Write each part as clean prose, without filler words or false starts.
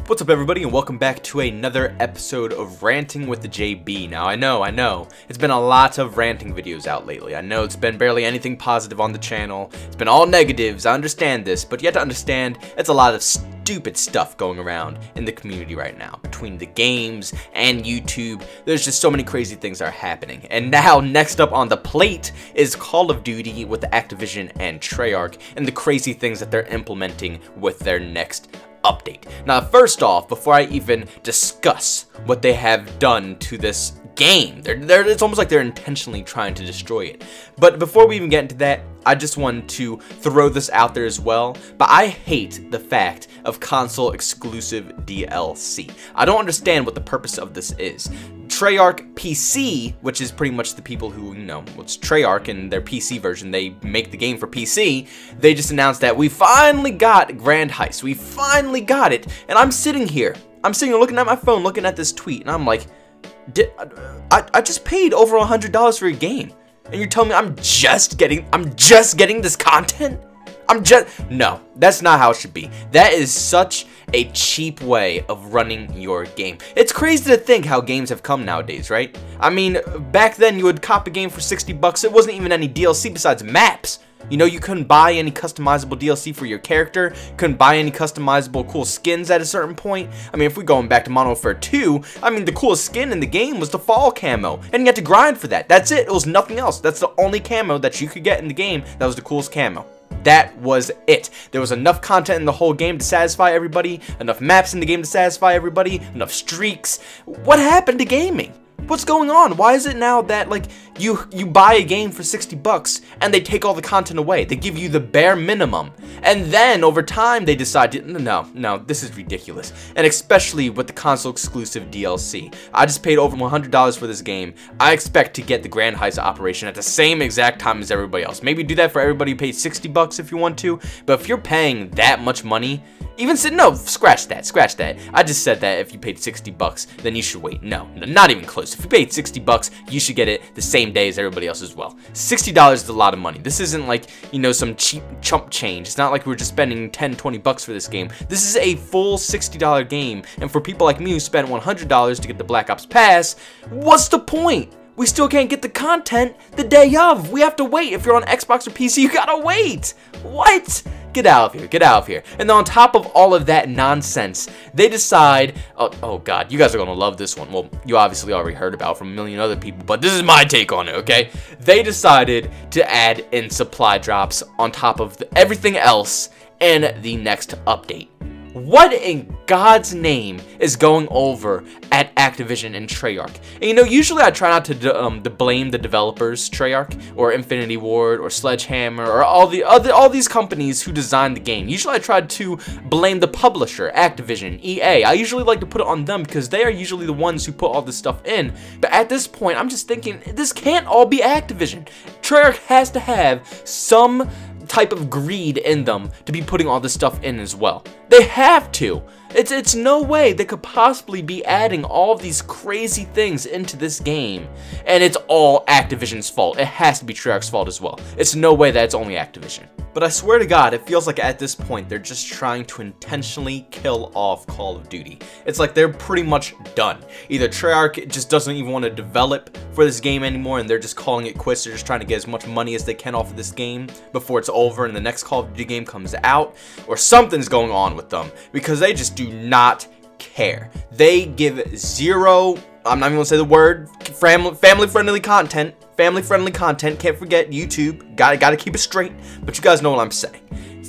What's up, everybody, and welcome back to another episode of Ranting with the JB. Now, I know, it's been a lot of ranting videos out lately. I know it's been barely anything positive on the channel. It's been all negatives, I understand this, but you have to understand it's a lot of stupid stuff going around in the community right now. Between the games and YouTube, there's just so many crazy things that are happening. And now, next up on the plate is Call of Duty with Activision and Treyarch and the crazy things that they're implementing with their next update. Now, first off, before I even discuss what they have done to this game, it's almost like they're intentionally trying to destroy it. But before we even get into that, I just wanted to throw this out there as well. But I hate the fact of console exclusive DLC. I don't understand what the purpose of this is. Treyarch PC, which is pretty much the people who, it's Treyarch and their PC version, they make the game for PC, they just announced that we finally got Grand Heist. We finally got it. And I'm sitting here looking at my phone, looking at this tweet, and I'm like, I just paid over $100 for a game. And you're telling me I'm just getting this content? No, that's not how it should be. That is such a cheap way of running your game. It's crazy to think how games have come nowadays, right? I mean, back then you would cop a game for 60 bucks. It wasn't even any DLC besides maps. You couldn't buy any customizable DLC for your character, couldn't buy any customizable cool skins at a certain point. I mean, if we're going back to Modern Warfare 2, I mean, the coolest skin in the game was the fall camo, and you had to grind for that. That's it. It was nothing else. That's the only camo that you could get in the game that was the coolest camo. That was it. There was enough content in the whole game to satisfy everybody, enough maps in the game to satisfy everybody, enough streaks. What happened to gaming? What's going on? Why is it now that, like, you buy a game for 60 bucks and they take all the content away? They give you the bare minimum. And then over time they decide to, no, this is ridiculous. And especially with the console exclusive DLC. I just paid over $100 for this game. I expect to get the Grand Heist operation at the same exact time as everybody else. Maybe do that for everybody who paid 60 bucks if you want to. But if you're paying that much money, scratch that. I just said that if you paid 60 bucks, then you should wait. No, not even close. If you paid 60 bucks, you should get it the same day as everybody else as well. $60 is a lot of money. This isn't like, some cheap chump change. It's not like we're just spending 10, 20 bucks for this game. This is a full $60 game, and for people like me who spent $100 to get the Black Ops Pass, what's the point? We still can't get the content the day of. We have to wait. If you're on Xbox or PC, you gotta wait. What? Get out of here. And then on top of all of that nonsense, they decide, oh god, you guys are gonna love this one. Well, you obviously already heard about it from a million other people, but this is my take on it, okay? They decided to add in supply drops on top of everything else in the next update. What in God's name is going over at Activision and Treyarch? And usually I try not to blame the developers, Treyarch or Infinity Ward or Sledgehammer or all these companies who designed the game. Usually I try to blame the publisher, Activision, EA. I usually like to put it on them because they are usually the ones who put all this stuff in. But at this point, I'm just thinking, this can't all be Activision. Treyarch has to have some type of greed in them to be putting all this stuff in as well. They have to. It's no way they could possibly be adding all of these crazy things into this game and it's all Activision's fault. It has to be Treyarch's fault as well. It's no way that it's only Activision. But I swear to God, it feels like at this point they're just trying to intentionally kill off Call of Duty. It's like they're pretty much done. Either Treyarch just doesn't even want to develop for this game anymore and they're just calling it quits. They're just trying to get as much money as they can off of this game before it's over and the next Call of Duty game comes out, or something's going on with them because they just do not care. They give zero, I'm not even gonna say the word, family-friendly content. Family-friendly content, can't forget YouTube, gotta keep it straight, but you guys know what I'm saying.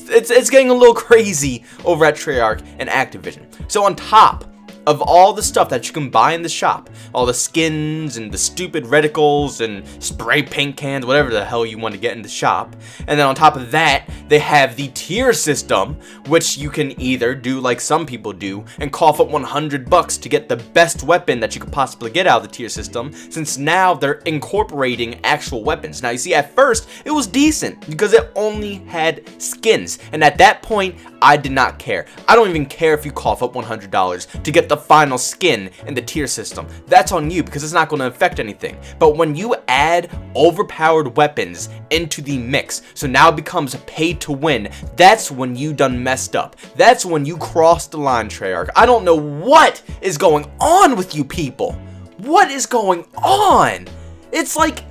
It's getting a little crazy over at Treyarch and Activision. So on top of all the stuff that you can buy in the shop, all the skins and the stupid reticles and spray paint cans, whatever the hell you want to get in the shop, and then on top of that, they have the tier system, which you can either do like some people do and cough up 100 bucks to get the best weapon that you could possibly get out of the tier system, since now they're incorporating actual weapons. Now you see, at first it was decent because it only had skins, and at that point I did not care. I don't even care if you cough up $100 to get the final skin in the tier system. That's on you because it's not going to affect anything. But when you add overpowered weapons into the mix, so now it becomes pay to win, that's when you done messed up. That's when you crossed the line, Treyarch. I don't know what is going on with you people. What is going on? It's like,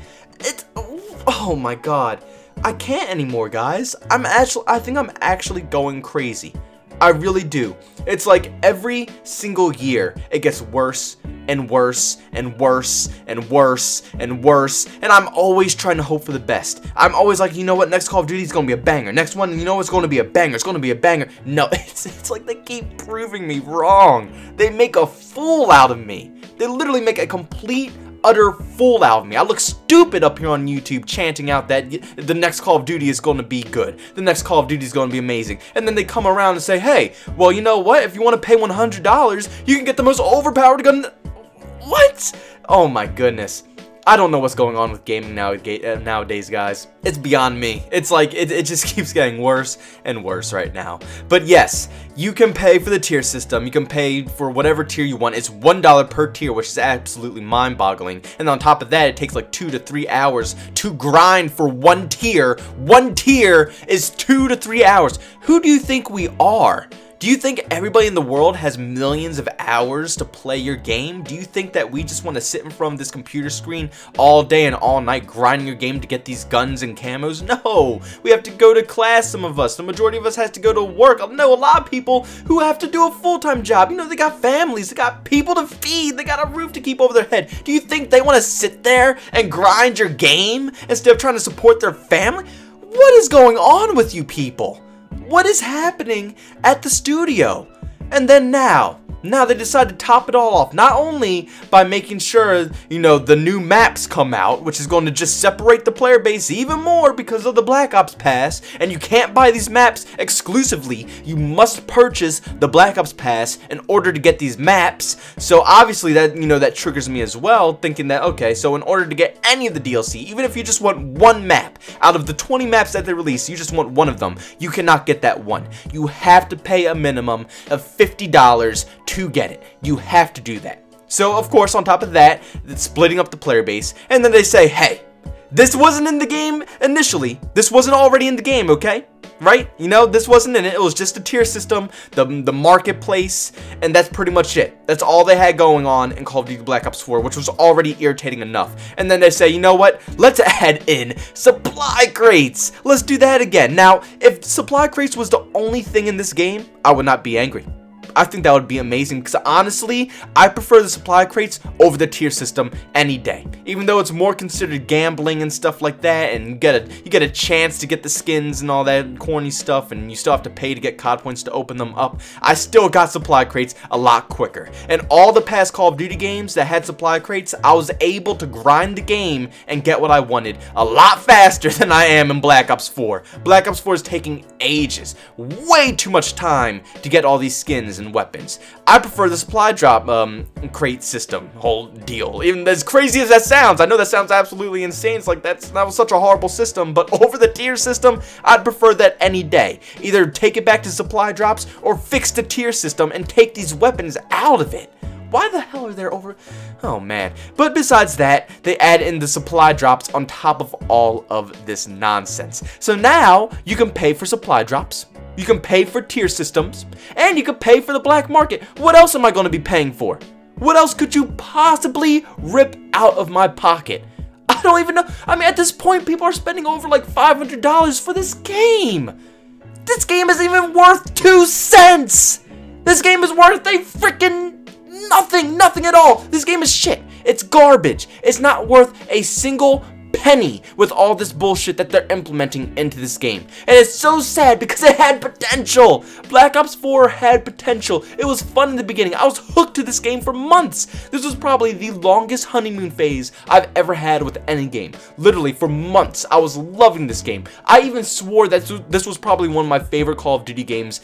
oh my god. I can't anymore, guys. I think I'm actually going crazy. I really do. It's like every single year, it gets worse and worse and worse and worse and worse, and I'm always trying to hope for the best. I'm always like, you know what, next Call of Duty is going to be a banger. Next one, you know it's going to be a banger. It's going to be a banger. No, it's like they keep proving me wrong. They make a fool out of me. They literally make a complete utter fool out of me. I look stupid up here on YouTube chanting out that the next Call of Duty is going to be good. The next Call of Duty is going to be amazing. And then they come around and say, hey, well, you know what? If you want to pay $100, you can get the most overpowered gun. What? Oh my goodness. I don't know what's going on with gaming nowadays, guys. It's beyond me. It's like, it just keeps getting worse and worse right now. But yes, you can pay for the tier system. You can pay for whatever tier you want. It's $1 per tier, which is absolutely mind-boggling. And on top of that, it takes like 2 to 3 hours to grind for one tier. One tier is 2 to 3 hours. Who do you think we are? Do you think everybody in the world has millions of hours to play your game? Do you think that we just want to sit in front of this computer screen all day and all night grinding your game to get these guns and camos? No! We have to go to class, some of us. The majority of us has to go to work. I know a lot of people who have to do a full-time job. You know, they got families, they got people to feed, they got a roof to keep over their head. Do you think they want to sit there and grind your game instead of trying to support their family? What is going on with you people? What is happening at the studio? And then now they decide to top it all off, not only by making sure, you know, the new maps come out, which is going to just separate the player base even more because of the Black Ops Pass, and you can't buy these maps exclusively. You must purchase the Black Ops Pass in order to get these maps. So obviously that, you know, that triggers me as well, thinking that, okay, so in order to get any of the DLC, even if you just want one map out of the 20 maps that they release, you just want one of them, you cannot get that one. You have to pay a minimum of $50 to get it. You have to do that. So of course, on top of that, it's splitting up the player base, and then they say, hey, this wasn't in the game initially. This wasn't already in the game, okay? Right? You know, this wasn't in it. It was just a tier system, the marketplace, and that's pretty much it. That's all they had going on in Call of Duty Black Ops 4, which was already irritating enough. And then they say, you know what? Let's add in supply crates. Let's do that again. Now, if supply crates was the only thing in this game, I would not be angry. I think that would be amazing, because honestly, I prefer the supply crates over the tier system any day. Even though it's more considered gambling and stuff like that, and you get a chance to get the skins and all that corny stuff, and you still have to pay to get COD points to open them up, I still got supply crates a lot quicker. And all the past Call of Duty games that had supply crates, I was able to grind the game and get what I wanted a lot faster than I am in Black Ops 4. Black Ops 4 is taking ages, way too much time to get all these skins and weapons. I prefer the supply drop crate system whole deal. Even as crazy as that sounds, I know that sounds absolutely insane. It's like that was such a horrible system, but over the tier system, I'd prefer that any day. Either take it back to supply drops or fix the tier system and take these weapons out of it. Why the hell are there over... Oh, man. But besides that, they add in the supply drops on top of all of this nonsense. So now, you can pay for supply drops, you can pay for tier systems, and you can pay for the black market. What else am I going to be paying for? What else could you possibly rip out of my pocket? I don't even know. I mean, at this point, people are spending over like $500 for this game. This game isn't even worth 2 cents. This game is worth a freaking... nothing at all. This game is shit. It's garbage. It's not worth a single penny with all this bullshit that they're implementing into this game. And it's so sad because it had potential. Black Ops 4 had potential. It was fun in the beginning. I was hooked to this game for months. This was probably the longest honeymoon phase I've ever had with any game. Literally for months, I was loving this game. I even swore that this was probably one of my favorite Call of Duty games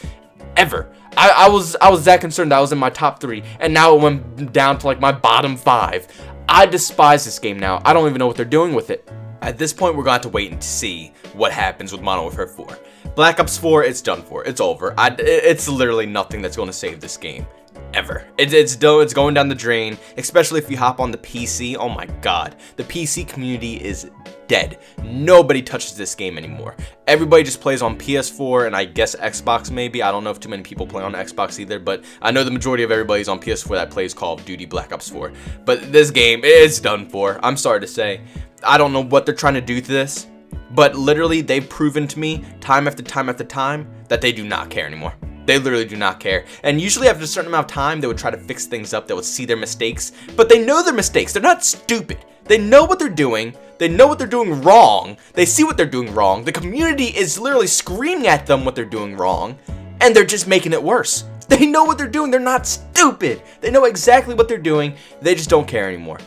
ever. I was that concerned that I was in my top 3, and now it went down to like my bottom 5. I despise this game now. I don't even know what they're doing with it. At this point, we're going to have to wait and see what happens with Modern Warfare 4. Black Ops 4, it's done for. It's over. It's literally nothing that's going to save this game. ever. It's going down the drain, especially if you hop on the PC. Oh my god, the PC community is dead. Nobody touches this game anymore. Everybody just plays on PS4 and I guess Xbox maybe. I don't know if too many people play on Xbox either, but I know the majority of everybody's on PS4 that plays Call of Duty Black Ops 4. But this game is done for. I'm sorry to say. I don't know what they're trying to do to this, but literally they've proven to me time after time after time that they do not care anymore. They literally do not care. And usually after a certain amount of time, they would try to fix things up. They would see their mistakes, but they know their mistakes. They're not stupid. They know what they're doing. They know what they're doing wrong. They see what they're doing wrong. The community is literally screaming at them what they're doing wrong, and they're just making it worse. They know what they're doing. They're not stupid. They know exactly what they're doing. They just don't care anymore.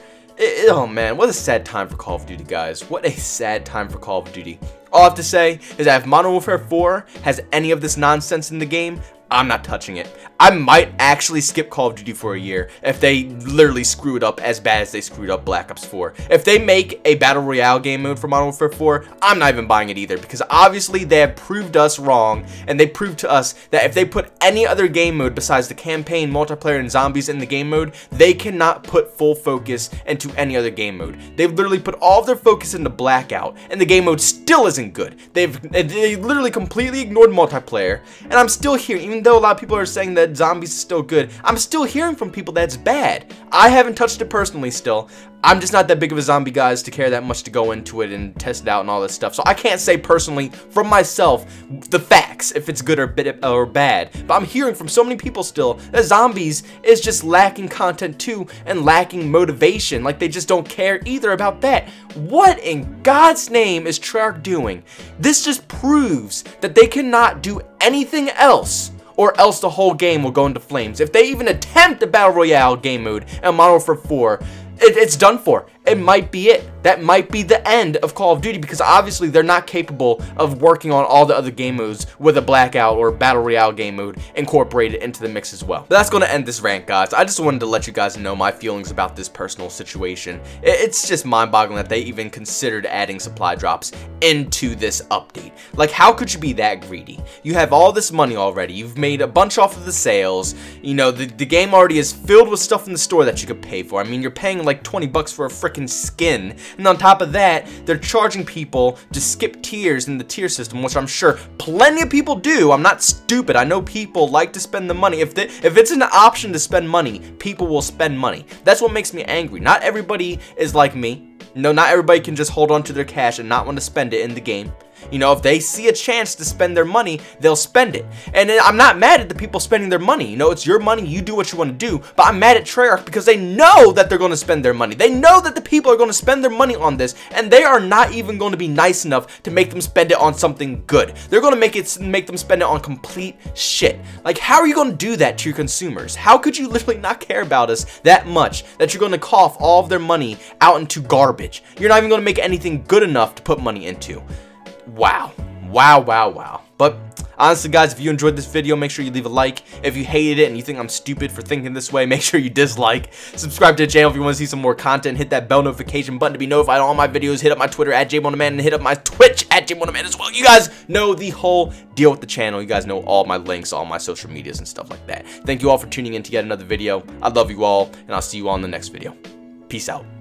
Oh man, what a sad time for Call of Duty, guys. What a sad time for Call of Duty. All I have to say is that if Modern Warfare 4 has any of this nonsense in the game, I'm not touching it. I might actually skip Call of Duty for a year if they literally screw it up as bad as they screwed up Black Ops 4. If they make a Battle Royale game mode for Modern Warfare 4, I'm not even buying it either, because obviously they have proved us wrong, and they proved to us that if they put any other game mode besides the campaign, multiplayer, and zombies in the game mode, they cannot put full focus into any other game mode. They've literally put all of their focus into Blackout, and the game mode still isn't good. They literally completely ignored multiplayer, and I'm still here, even though a lot of people are saying that zombies is still good, I'm still hearing from people that's bad. I haven't touched it personally still. I'm just not that big of a zombie, guys, to care that much to go into it and test it out and all this stuff. So I can't say personally from myself the facts if it's good or bad. But I'm hearing from so many people still that zombies is just lacking content too and lacking motivation. Like they just don't care either about that. What in God's name is Treyarch doing? This just proves that they cannot do anything else, or else the whole game will go into flames. If they even attempt a Battle Royale game mode in Modern Warfare 4, it's done for. It might be it. That might be the end of Call of Duty, because obviously they're not capable of working on all the other game modes with a Blackout or Battle Royale game mode incorporated into the mix as well. But that's going to end this rant, guys. I just wanted to let you guys know my feelings about this personal situation. It's just mind-boggling that they even considered adding supply drops into this update. Like, how could you be that greedy? You have all this money already. You've made a bunch off of the sales. You know, the game already is filled with stuff in the store that you could pay for. I mean, you're paying like 20 bucks for a freaking skin, and on top of that, they're charging people to skip tiers in the tier system, which I'm sure plenty of people do. I'm not stupid. I know people like to spend the money. If it's an option to spend money, people will spend money. That's what makes me angry. Not everybody is like me. No, not everybody can just hold on to their cash and not want to spend it in the game. You know, if they see a chance to spend their money, they'll spend it. And I'm not mad at the people spending their money. You know, it's your money. You do what you want to do. But I'm mad at Treyarch because they know that they're going to spend their money. They know that the people are going to spend their money on this, and they are not even going to be nice enough to make them spend it on something good. They're going to make them spend it on complete shit. Like, how are you going to do that to your consumers? How could you literally not care about us that much that you're going to cough all of their money out into garbage? You're not even going to make anything good enough to put money into. Wow. Wow, wow, wow. But honestly, guys, if you enjoyed this video, make sure you leave a like. If you hated it and you think I'm stupid for thinking this way, make sure you dislike. Subscribe to the channel if you want to see some more content. Hit that bell notification button to be notified on all my videos. Hit up my Twitter at JMonaman, and hit up my Twitch at JMonaman as well. You guys know the whole deal with the channel. You guys know all my links, all my social medias and stuff like that. Thank you all for tuning in to yet another video. I love you all, and I'll see you all in the next video. Peace out.